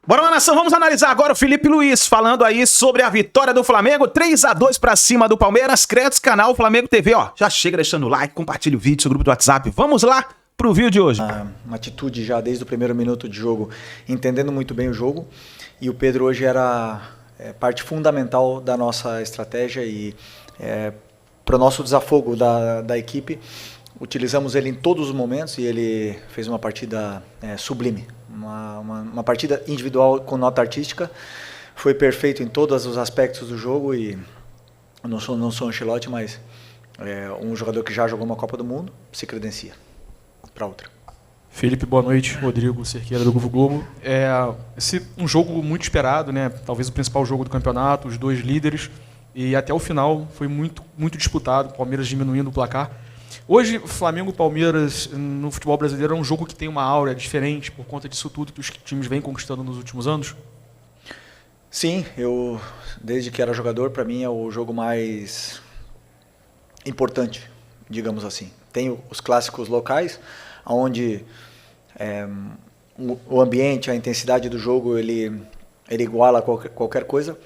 Bora lá, nação, vamos analisar agora o Felipe Luiz falando aí sobre a vitória do Flamengo, 3-2 pra cima do Palmeiras. Créditos, canal Flamengo TV, ó, já chega deixando o like, compartilha o vídeo, seu grupo do WhatsApp. Vamos lá pro vídeo de hoje. Uma atitude já desde o primeiro minuto de jogo, entendendo muito bem o jogo, e o Pedro hoje era parte fundamental da nossa estratégia e para o nosso desafogo da equipe. Utilizamos ele em todos os momentos e ele fez uma partida sublime. Uma partida individual com nota artística, foi perfeito em todos os aspectos do jogo e eu não sou um Ancelotti, mas um jogador que já jogou uma Copa do Mundo se credencia para outra. Felipe, boa noite. Rodrigo Cerqueira do Grupo Globo. Um jogo muito esperado, né? Talvez o principal jogo do campeonato, os dois líderes, e até o final foi muito disputado, o Palmeiras diminuindo o placar. Hoje, Flamengo e Palmeiras no futebol brasileiro é um jogo que tem uma aura diferente por conta disso tudo que os times vêm conquistando nos últimos anos? Sim, eu desde que era jogador, para mim é o jogo mais importante, digamos assim. Tem os clássicos locais, onde o ambiente, a intensidade do jogo, ele iguala qualquer coisa,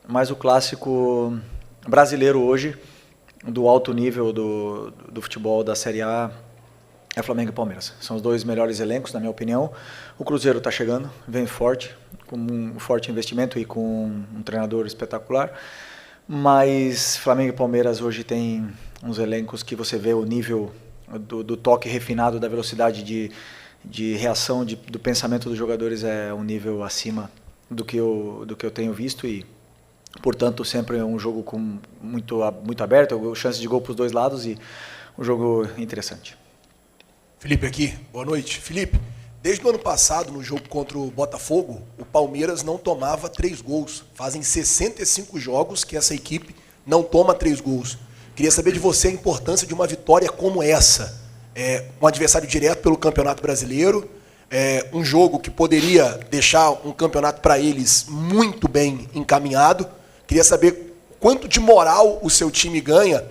mas o clássico brasileiro hoje, do alto nível do futebol da Série A, é Flamengo e Palmeiras. São os dois melhores elencos, na minha opinião. O Cruzeiro está chegando, vem forte, com um forte investimento e com um treinador espetacular, mas Flamengo e Palmeiras hoje tem uns elencos que você vê o nível do toque refinado, da velocidade de reação, do pensamento dos jogadores é um nível acima do que eu tenho visto e, portanto, sempre é um jogo muito aberto, chance de gol para os dois lados e um jogo interessante. Felipe aqui, boa noite. Felipe, desde o ano passado, no jogo contra o Botafogo, o Palmeiras não tomava 3 gols. Fazem 65 jogos que essa equipe não toma 3 gols. Queria saber de você a importância de uma vitória como essa. Um adversário direto pelo Campeonato Brasileiro, um jogo que poderia deixar um campeonato para eles muito bem encaminhado. Queria saber quanto de moral o seu time ganha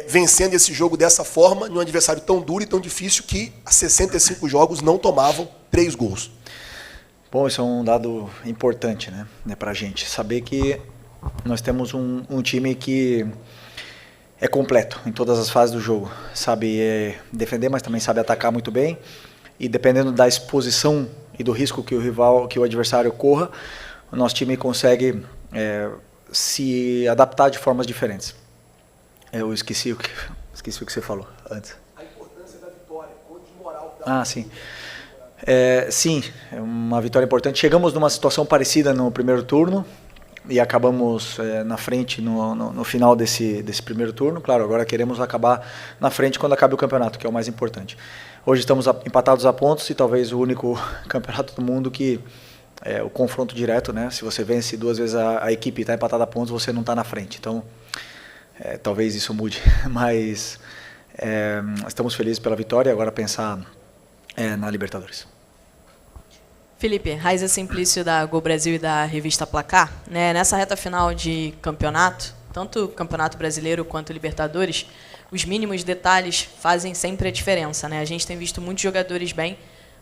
vencendo esse jogo dessa forma, num adversário tão duro e tão difícil que há 65 jogos não tomavam 3 gols. Bom, isso é um dado importante, né, para a gente. Saber que nós temos um time que é completo em todas as fases do jogo. Sabe defender, mas também sabe atacar muito bem. E dependendo da exposição e do risco que o adversário corra, o nosso time consegue se adaptar de formas diferentes. Eu esqueci o que você falou antes. A importância da vitória, quanto de moral dá. Sim. Sim, é uma vitória importante. Chegamos numa situação parecida no primeiro turno e acabamos na frente no final desse primeiro turno. Claro, agora queremos acabar na frente quando acabe o campeonato, que é o mais importante. Hoje estamos empatados a pontos e talvez o único campeonato do mundo que o confronto direto, né? Se você vence 2 vezes a equipe e está empatada a pontos, você não está na frente. Então, talvez isso mude, mas estamos felizes pela vitória e agora pensar na Libertadores. Felipe, Raiza Simplício da Gol Brasil e da revista Placar, né? Nessa reta final de campeonato, tanto o Campeonato Brasileiro quanto o Libertadores, os mínimos detalhes fazem sempre a diferença, né? A gente tem visto muitos jogadores bem,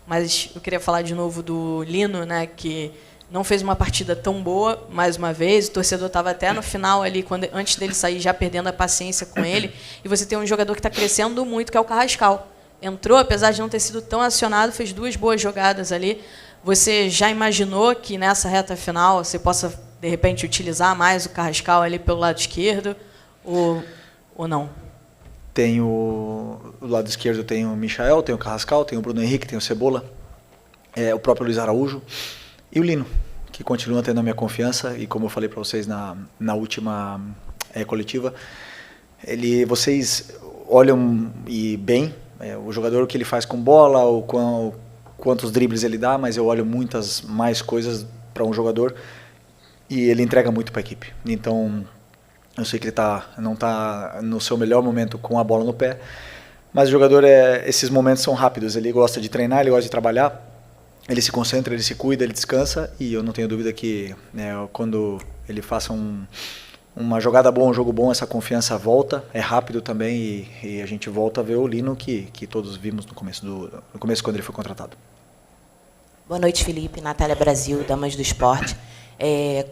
mas eu queria falar de novo do Lino, né, que não fez uma partida tão boa, mais uma vez, o torcedor estava até no final ali, antes dele sair, já perdendo a paciência com ele, e você tem um jogador que está crescendo muito, que é o Carrascal. Entrou, apesar de não ter sido tão acionado, fez 2 boas jogadas ali. Você já imaginou que nessa reta final você possa, de repente, utilizar mais o Carrascal ali pelo lado esquerdo, ou não? Tem o lado esquerdo, tem o Michael, tem o Carrascal, tem o Bruno Henrique, tem o Cebola, o próprio Luiz Araújo e o Lino, que continua tendo a minha confiança e, como eu falei para vocês na última coletiva, vocês olham bem o jogador, o que ele faz com bola, quantos dribles ele dá, mas eu olho muitas mais coisas para um jogador e ele entrega muito para a equipe. Então, eu sei que ele não está no seu melhor momento com a bola no pé, mas o jogador, esses momentos são rápidos, ele gosta de treinar, ele gosta de trabalhar, ele se concentra, ele se cuida, ele descansa e eu não tenho dúvida que quando ele faça uma jogada boa, um jogo bom, essa confiança volta, é rápido também e a gente volta a ver o Lino que todos vimos no começo quando ele foi contratado. Boa noite, Felipe. Natália Brasil, Damas do Esporte.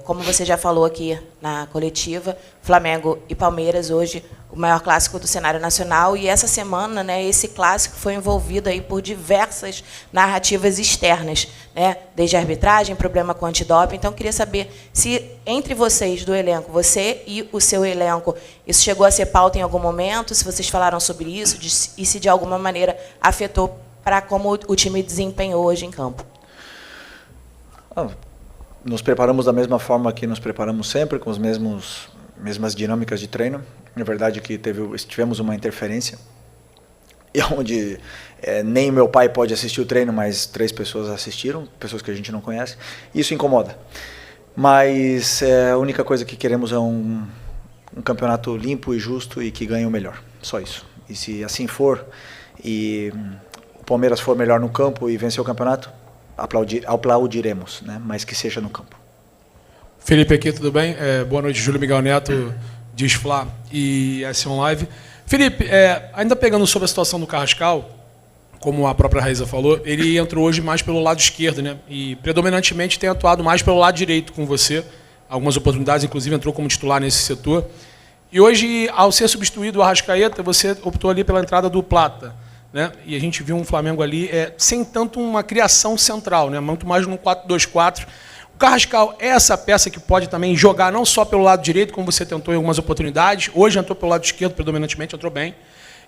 Como você já falou aqui na coletiva, Flamengo e Palmeiras hoje o maior clássico do cenário nacional, e essa semana, né, esse clássico foi envolvido aí por diversas narrativas externas, né, desde a arbitragem, problema com antidoping. Então, eu queria saber se entre vocês do elenco, você e o seu elenco, isso chegou a ser pauta em algum momento, se vocês falaram sobre isso e se de alguma maneira afetou para como o time desempenhou hoje em campo. Nos preparamos da mesma forma que nos preparamos sempre, com as mesmas dinâmicas de treino. Na verdade que tivemos uma interferência, e onde nem meu pai pode assistir o treino, mas 3 pessoas assistiram, pessoas que a gente não conhece. Isso incomoda. Mas a única coisa que queremos é um campeonato limpo e justo e que ganhe o melhor. Só isso. E se assim for, e o Palmeiras for melhor no campo e vencer o campeonato, aplaudiremos, né? Mas que seja no campo. Felipe aqui, tudo bem? Boa noite, Júlio Miguel Neto, Diz Fla e S1 Live. Felipe, ainda pegando sobre a situação do Carrascal, como a própria Raíza falou, ele entrou hoje mais pelo lado esquerdo, né? E predominantemente tem atuado mais pelo lado direito com você. Algumas oportunidades, inclusive, entrou como titular nesse setor. E hoje, ao ser substituído o Arrascaeta, você optou ali pela entrada do Plata, né? E a gente viu um Flamengo ali sem tanto uma criação central, né? Muito mais no 4-2-4. O Carrascal é essa peça que pode também jogar não só pelo lado direito, como você tentou em algumas oportunidades. Hoje entrou pelo lado esquerdo, predominantemente, entrou bem.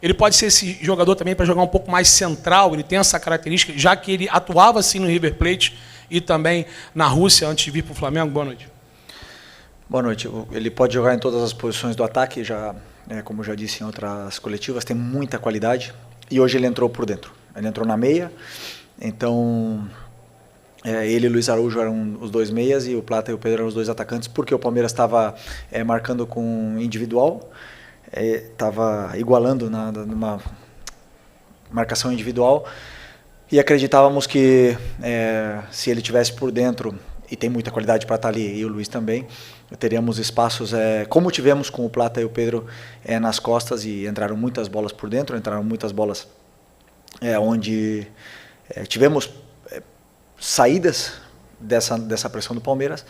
Ele pode ser esse jogador também para jogar um pouco mais central, ele tem essa característica, já que ele atuava assim no River Plate e também na Rússia antes de vir para o Flamengo. Boa noite. Boa noite. Ele pode jogar em todas as posições do ataque, como já disse em outras coletivas, tem muita qualidade. E hoje ele entrou por dentro. Ele entrou na meia, então ele e o Luiz Araújo eram os 2 meias e o Plata e o Pedro eram os 2 atacantes, porque o Palmeiras estava marcando com individual, estava igualando numa marcação individual, e acreditávamos que se ele tivesse por dentro, e tem muita qualidade para estar ali, e o Luiz também, teríamos espaços, como tivemos com o Plata e o Pedro nas costas, e entraram muitas bolas por dentro, entraram muitas bolas onde tivemos saídas dessa pressão do Palmeiras,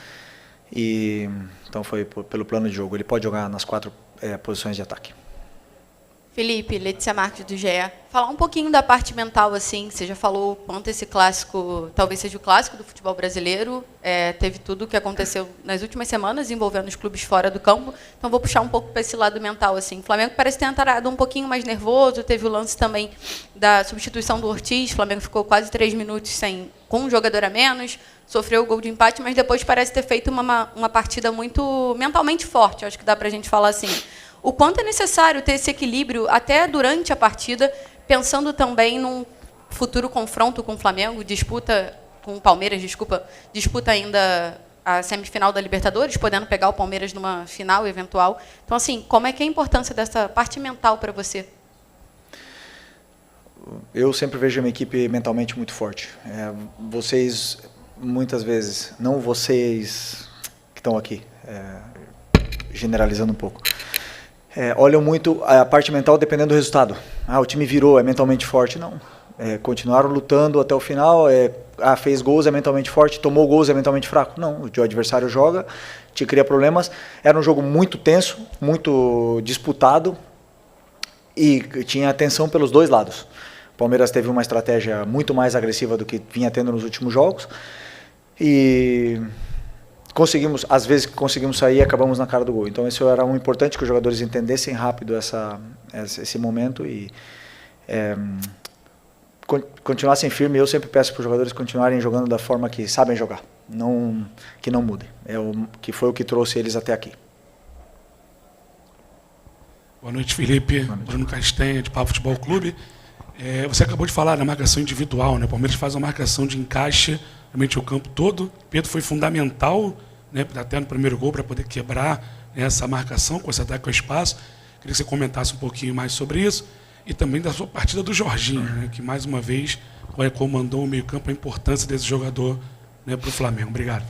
e então foi pelo plano de jogo. Ele pode jogar nas 4 posições de ataque. Felipe, Letícia Marques do GE. Falar um pouquinho da parte mental, assim, você já falou o quanto esse clássico, talvez seja o clássico do futebol brasileiro, teve tudo o que aconteceu nas últimas semanas envolvendo os clubes fora do campo, então vou puxar um pouco para esse lado mental, assim. O Flamengo parece ter entrado um pouquinho mais nervoso, teve o lance também da substituição do Ortiz, o Flamengo ficou quase 3 minutos com um jogador a menos, sofreu o gol de empate, mas depois parece ter feito uma partida muito mentalmente forte, acho que dá para a gente falar assim. O quanto é necessário ter esse equilíbrio até durante a partida, pensando também num futuro confronto com o Flamengo, disputa com o Palmeiras, disputa ainda a semifinal da Libertadores, podendo pegar o Palmeiras numa final eventual. Então, assim, como é que é a importância dessa parte mental para você? Eu sempre vejo a minha equipe mentalmente muito forte. Vocês, muitas vezes, não vocês que estão aqui, generalizando um pouco, olham muito a parte mental dependendo do resultado. O time virou, é mentalmente forte. Não. Continuaram lutando até o final, fez gols, é mentalmente forte, tomou gols, é mentalmente fraco. Não, o adversário joga, te cria problemas. Era um jogo muito tenso, muito disputado e tinha tensão pelos 2 lados. O Palmeiras teve uma estratégia muito mais agressiva do que vinha tendo nos últimos jogos e às vezes conseguimos sair e acabamos na cara do gol. Então isso era importante que os jogadores entendessem rápido esse momento e continuassem firmes. Eu sempre peço para os jogadores continuarem jogando da forma que sabem jogar, que não mudem. Que foi o que trouxe eles até aqui. Boa noite, Felipe. Boa noite. Bruno Castanha, de Papo Futebol Clube. Você acabou de falar da marcação individual, né? O Palmeiras faz uma marcação de encaixe realmente o campo todo. Pedro foi fundamental, né, até no primeiro gol, para poder quebrar, né, essa marcação, com esse ataque ao espaço. Queria que você comentasse um pouquinho mais sobre isso. E também da sua partida do Jorginho, né, que mais uma vez comandou o meio-campo, a importância desse jogador, né, para o Flamengo. Obrigado.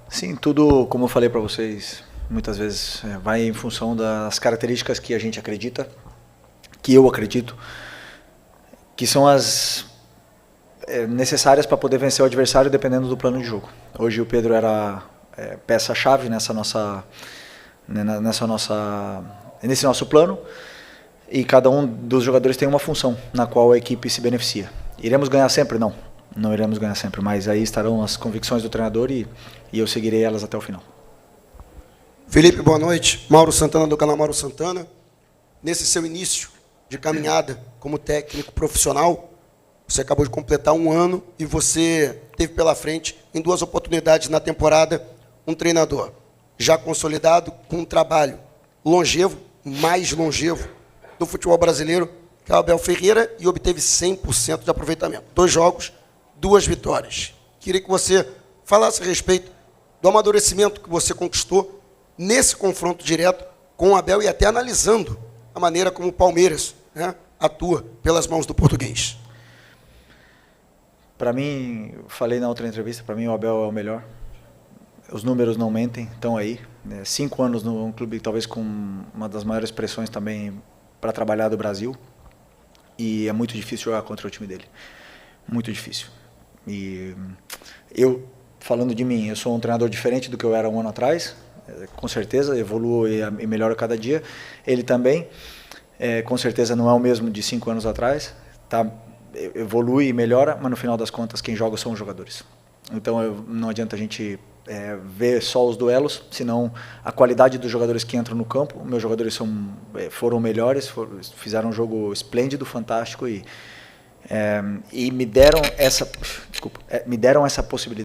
Sim, tudo, como eu falei para vocês, muitas vezes vai em função das características que a gente acredita, que eu acredito, que são as necessárias para poder vencer o adversário dependendo do plano de jogo. Hoje o Pedro era peça-chave nesse nosso plano, e cada um dos jogadores tem uma função na qual a equipe se beneficia. Iremos ganhar sempre? Não iremos ganhar sempre, mas aí estarão as convicções do treinador e eu seguirei elas até o final. Felipe, boa noite. Mauro Santana, do canal Mauro Santana. Nesse seu início de caminhada como técnico profissional, você acabou de completar 1 ano e você teve pela frente, em 2 oportunidades na temporada, um treinador já consolidado, com um trabalho longevo, mais longevo do futebol brasileiro, que é o Abel Ferreira, e obteve 100% de aproveitamento. 2 jogos, 2 vitórias. Queria que você falasse a respeito do amadurecimento que você conquistou nesse confronto direto com o Abel e até analisando a maneira como o Palmeiras, né, atua pelas mãos do português. Para mim, eu falei na outra entrevista, para mim o Abel é o melhor. Os números não mentem, estão aí. 5 anos num clube talvez com uma das maiores pressões também para trabalhar do Brasil. E é muito difícil jogar contra o time dele. Muito difícil. E eu, falando de mim, eu sou um treinador diferente do que eu era 1 ano atrás. Com certeza, evoluo e melhoro cada dia. Ele também, com certeza não é o mesmo de 5 anos atrás. Tá? Evolui e melhora, mas no final das contas quem joga são os jogadores. Então não adianta a gente ver só os duelos, senão a qualidade dos jogadores que entram no campo. Meus jogadores foram melhores, fizeram um jogo esplêndido, fantástico e me deram essa possibilidade.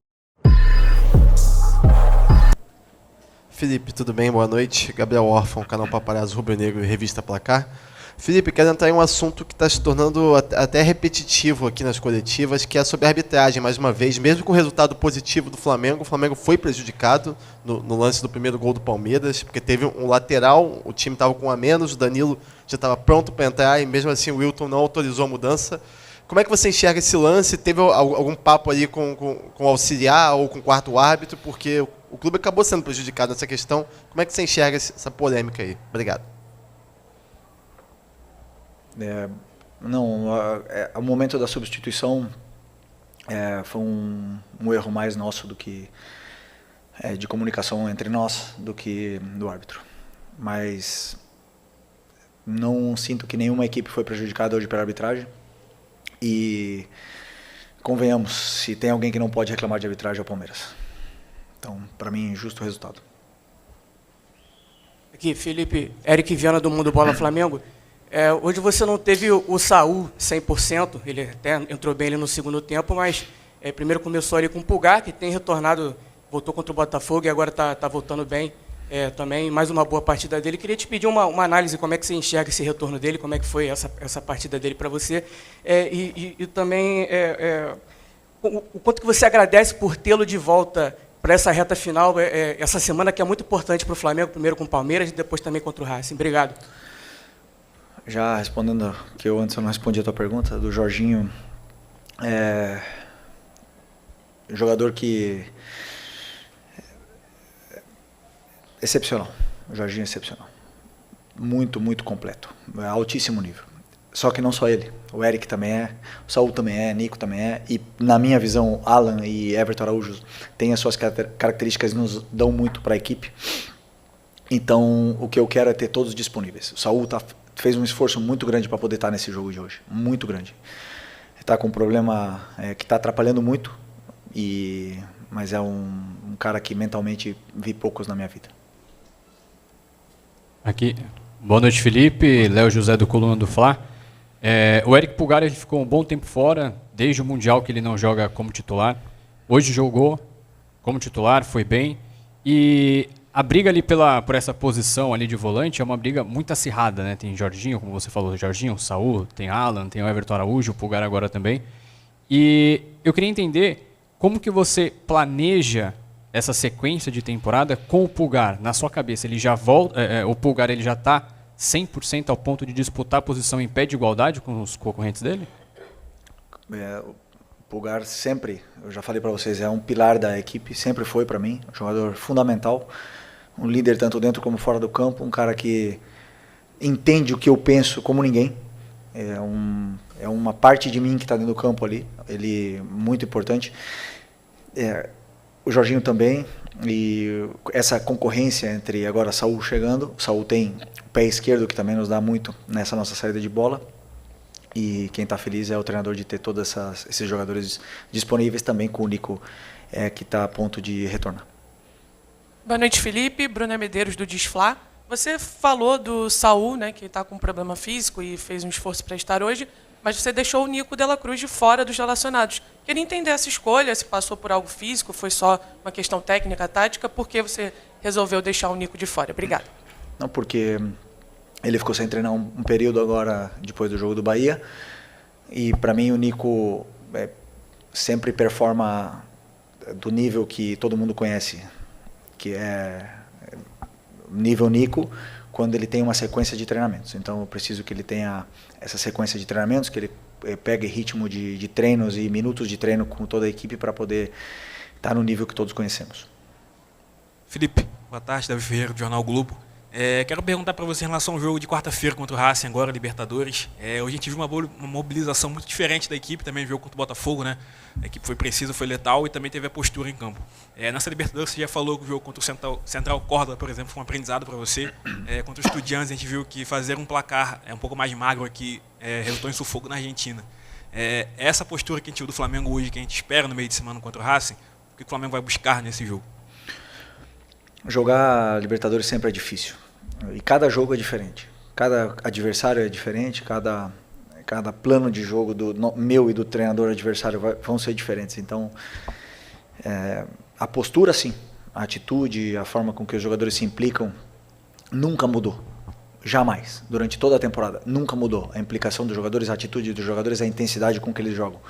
Felipe, tudo bem? Boa noite. Gabriel Órfão, canal Paparazzo Rubro Negro e Revista Placar. Felipe, quero entrar em um assunto que está se tornando até repetitivo aqui nas coletivas, que é sobre a arbitragem, mais uma vez. Mesmo com o resultado positivo do Flamengo, o Flamengo foi prejudicado no lance do primeiro gol do Palmeiras, porque teve um lateral, o time estava com 1 a menos, o Danilo já estava pronto para entrar e mesmo assim o Wilton não autorizou a mudança. Como é que você enxerga esse lance? Teve algum papo ali com o auxiliar ou com o quarto árbitro? Porque o clube acabou sendo prejudicado nessa questão. Como é que você enxerga essa polêmica aí? Obrigado. O momento da substituição foi um erro mais nosso do que de comunicação entre nós do que do árbitro. Mas não sinto que nenhuma equipe foi prejudicada hoje pela arbitragem. E convenhamos, se tem alguém que não pode reclamar de arbitragem é o Palmeiras. Então, para mim, justo o resultado. Aqui, Felipe, Eric Viana do Mundo Bola Flamengo. Hoje você não teve o Saul 100%, ele até entrou bem ali no segundo tempo, mas primeiro começou ali com o Pulgar, que tem retornado, voltou contra o Botafogo e agora está voltando bem também, mais uma boa partida dele. Queria te pedir uma análise, como é que você enxerga esse retorno dele, como é que foi essa partida dele para você, e também o quanto que você agradece por tê-lo de volta para essa reta final, essa semana que é muito importante para o Flamengo, primeiro com o Palmeiras e depois também contra o Racing. Obrigado. Já respondendo, que eu antes não respondi a tua pergunta, do Jorginho, jogador que excepcional, o Jorginho é excepcional, muito, muito completo, altíssimo nível. Só que não só ele, o Eric também o Saul também Nico também e na minha visão, Alan e Everton Araújo têm as suas características e nos dão muito para a equipe. Então, o que eu quero é ter todos disponíveis. O Saul fez um esforço muito grande para poder estar nesse jogo de hoje, muito grande. Está com um problema que está atrapalhando muito, mas é um cara que mentalmente vi poucos na minha vida. Aqui, boa noite, Felipe, Léo José do Coluna do Fla. O Eric Pulgar ele ficou um bom tempo fora, desde o Mundial que ele não joga como titular. Hoje jogou como titular, foi bem. E a briga ali por essa posição ali de volante é uma briga muito acirrada, né? Tem Jorginho, como você falou, Jorginho, Saul, tem Alan, tem o Everton Araújo, o Pulgar agora também. E eu queria entender como que você planeja essa sequência de temporada com o Pulgar. Na sua cabeça, ele já volta, o Pulgar ele já está 100% ao ponto de disputar a posição em pé de igualdade com os concorrentes dele? O Pulgar sempre, eu já falei para vocês, é um pilar da equipe, sempre foi para mim, um jogador fundamental, um líder tanto dentro como fora do campo, um cara que entende o que eu penso como ninguém, é uma parte de mim que está dentro do campo ali, ele muito importante. O Jorginho também, e essa concorrência entre agora Saul chegando, Saul tem o pé esquerdo que também nos dá muito nessa nossa saída de bola, e quem está feliz é o treinador de ter todos esses jogadores disponíveis, também com o Nico que está a ponto de retornar. Boa noite, Felipe. Bruna Medeiros, do Disflá. Você falou do Saul, né, que está com um problema físico e fez um esforço para estar hoje, mas você deixou o Nico de la Cruz de fora dos relacionados. Queria entender essa escolha, se passou por algo físico, foi só uma questão técnica, tática, por que você resolveu deixar o Nico de fora? Obrigado. Não, porque ele ficou sem treinar um período agora, depois do jogo do Bahia, e para mim o Nico sempre performa do nível que todo mundo conhece, que é nível Nico, quando ele tem uma sequência de treinamentos. Então eu preciso que ele tenha essa sequência de treinamentos, que ele pegue ritmo de treinos e minutos de treino com toda a equipe para poder estar no nível que todos conhecemos. Felipe, boa tarde, Davi Ferreira, do Jornal Globo. Quero perguntar para você em relação ao jogo de quarta-feira contra o Racing, agora Libertadores. Hoje a gente viu uma mobilização muito diferente da equipe, também viu contra o Botafogo, né? A equipe foi precisa, foi letal e também teve a postura em campo. Nessa Libertadores você já falou que o jogo contra o Central Córdoba, por exemplo, foi um aprendizado para você. Contra o Estudiantes a gente viu que fazer um placar um pouco mais magro aqui resultou em sufoco na Argentina. Essa postura que a gente viu do Flamengo hoje, que a gente espera no meio de semana contra o Racing, o que o Flamengo vai buscar nesse jogo? Jogar Libertadores sempre é difícil. E cada jogo é diferente. Cada adversário é diferente, cada plano de jogo do meu e do treinador adversário vão ser diferentes. Então, a postura, sim. A atitude, a forma com que os jogadores se implicam, nunca mudou. Jamais. Durante toda a temporada, nunca mudou. A implicação dos jogadores, a atitude dos jogadores, a intensidade com que eles jogam.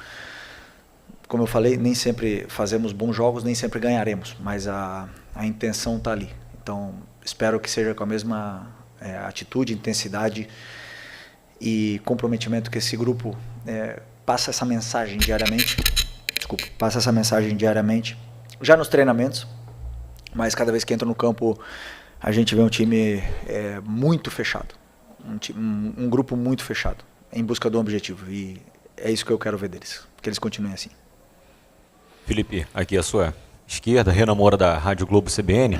Como eu falei, nem sempre fazemos bons jogos, nem sempre ganharemos, mas a intenção está ali. Então, espero que seja com a mesma atitude, intensidade e comprometimento que esse grupo passa essa mensagem diariamente. Passa essa mensagem diariamente, já nos treinamentos, mas cada vez que entra no campo, a gente vê um time muito fechado, um grupo muito fechado, em busca do objetivo. E é isso que eu quero ver deles, que eles continuem assim. Felipe, aqui à sua esquerda, Renan Moura da Rádio Globo CBN.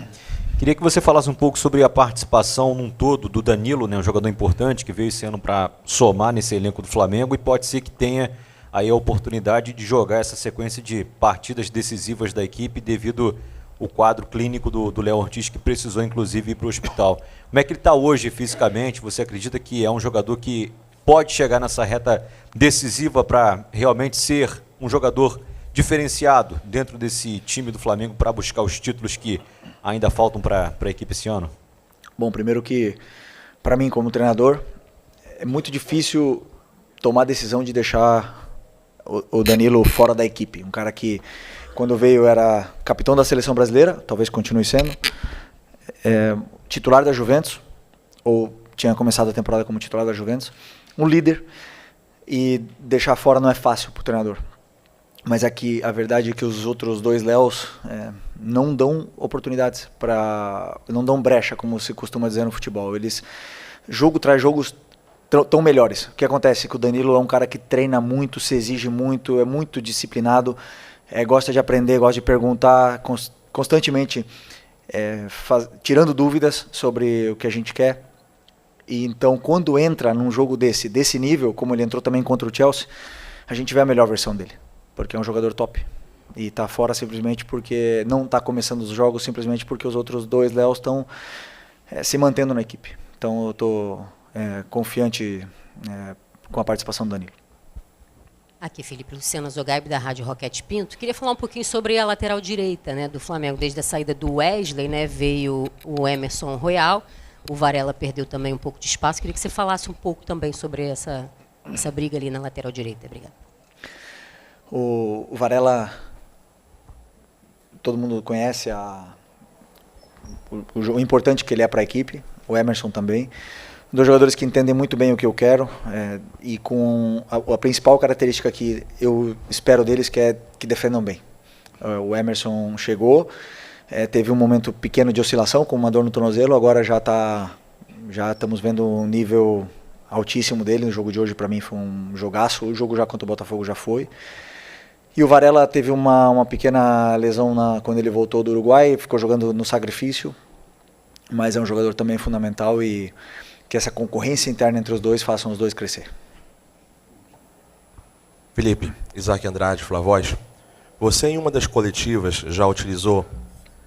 Queria que você falasse um pouco sobre a participação num todo do Danilo, né, um jogador importante que veio esse ano para somar nesse elenco do Flamengo e pode ser que tenha aí a oportunidade de jogar essa sequência de partidas decisivas da equipe devido ao quadro clínico do Léo Ortiz, que precisou inclusive ir para o hospital. Como é que ele está hoje fisicamente? Você acredita que é um jogador que pode chegar nessa reta decisiva para realmente ser um jogador diferenciado dentro desse time do Flamengo para buscar os títulos que ainda faltam para a equipe esse ano? Bom, primeiro que, para mim como treinador, é muito difícil tomar a decisão de deixar o Danilo fora da equipe. Um cara que, quando veio, era capitão da seleção brasileira, talvez continue sendo, titular da Juventus, ou tinha começado a temporada como titular da Juventus, um líder, e deixar fora não é fácil para o treinador. Mas aqui a verdade é que os outros dois Léos não dão oportunidades, não dão brecha, como se costuma dizer no futebol. Eles, jogo traz jogos tão melhores. O que acontece é que o Danilo é um cara que treina muito, se exige muito, é muito disciplinado, gosta de aprender, gosta de perguntar constantemente, tirando dúvidas sobre o que a gente quer. E então, quando entra num jogo desse nível, como ele entrou também contra o Chelsea, a gente vê a melhor versão dele. Porque é um jogador top. E está fora simplesmente porque não está começando os jogos, simplesmente porque os outros dois Léos estão se mantendo na equipe. Então eu estou confiante com a participação do Danilo. Aqui, Felipe, Luciana Zogaib, da Rádio Roquete Pinto. Queria falar um pouquinho sobre a lateral direita, né, do Flamengo. Desde a saída do Wesley, né, veio o Emerson Royal. O Varela perdeu também um pouco de espaço. Queria que você falasse um pouco também sobre essa briga ali na lateral direita. Obrigado. O Varela, todo mundo conhece o importante que ele é para a equipe, o Emerson também. Dois jogadores que entendem muito bem o que eu quero e com a principal característica que eu espero deles, que é que defendam bem. O Emerson chegou, teve um momento pequeno de oscilação com uma dor no tornozelo, agora já estamos vendo um nível altíssimo dele. No jogo de hoje, para mim, foi um jogaço. O jogo já contra o Botafogo já foi. E o Varela teve uma pequena lesão quando ele voltou do Uruguai, ficou jogando no sacrifício, mas é um jogador também fundamental e que essa concorrência interna entre os dois façam os dois crescer. Felipe, Isaac Andrade, Flavoz, você em uma das coletivas já utilizou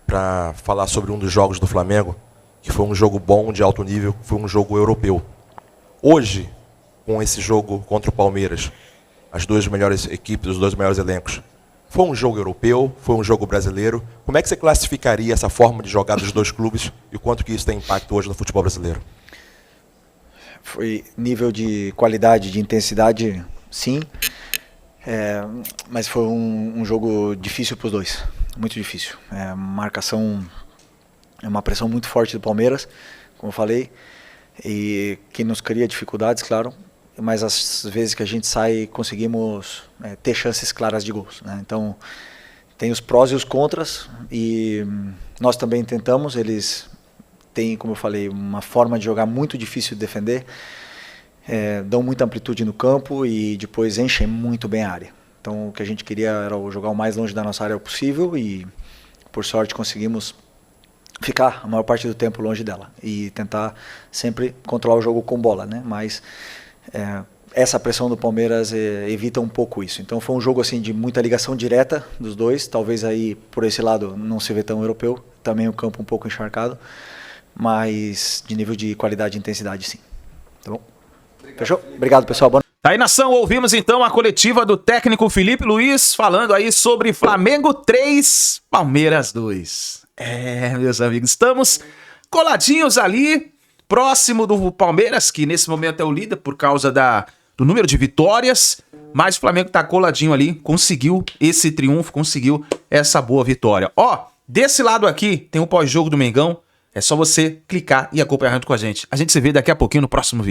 para falar sobre um dos jogos do Flamengo, que foi um jogo bom, de alto nível, foi um jogo europeu. Hoje, com esse jogo contra o Palmeiras, as duas melhores equipes, os dois melhores elencos, foi um jogo europeu, foi um jogo brasileiro. Como é que você classificaria essa forma de jogar dos dois clubes e o quanto que isso tem impacto hoje no futebol brasileiro? Foi nível de qualidade, de intensidade, sim. Mas foi um jogo difícil para os dois, muito difícil. Marcação, uma pressão muito forte do Palmeiras, como eu falei, e que nos cria dificuldades, claro, mas às vezes que a gente sai conseguimos ter chances claras de gols, né? Então tem os prós e os contras, e nós também tentamos. Eles têm, como eu falei, uma forma de jogar muito difícil de defender, dão muita amplitude no campo e depois enchem muito bem a área. Então o que a gente queria era jogar o mais longe da nossa área possível e por sorte conseguimos ficar a maior parte do tempo longe dela e tentar sempre controlar o jogo com bola, né? Mas essa pressão do Palmeiras evita um pouco isso. Então foi um jogo assim de muita ligação direta dos dois, talvez aí por esse lado não se vê tão europeu, também o campo um pouco encharcado, mas de nível de qualidade e intensidade sim. Tá bom? Fechou? Obrigado, pessoal. Boa Tá aí, nação, ouvimos então a coletiva do técnico Felipe Luiz falando aí sobre Flamengo 3, Palmeiras 2. Meus amigos, estamos coladinhos ali, próximo do Palmeiras, que nesse momento é o líder por causa do número de vitórias, mas o Flamengo tá coladinho ali, conseguiu esse triunfo, conseguiu essa boa vitória. Ó, desse lado aqui tem o pós-jogo do Mengão, é só você clicar e acompanhar junto com a gente. A gente se vê daqui a pouquinho no próximo vídeo.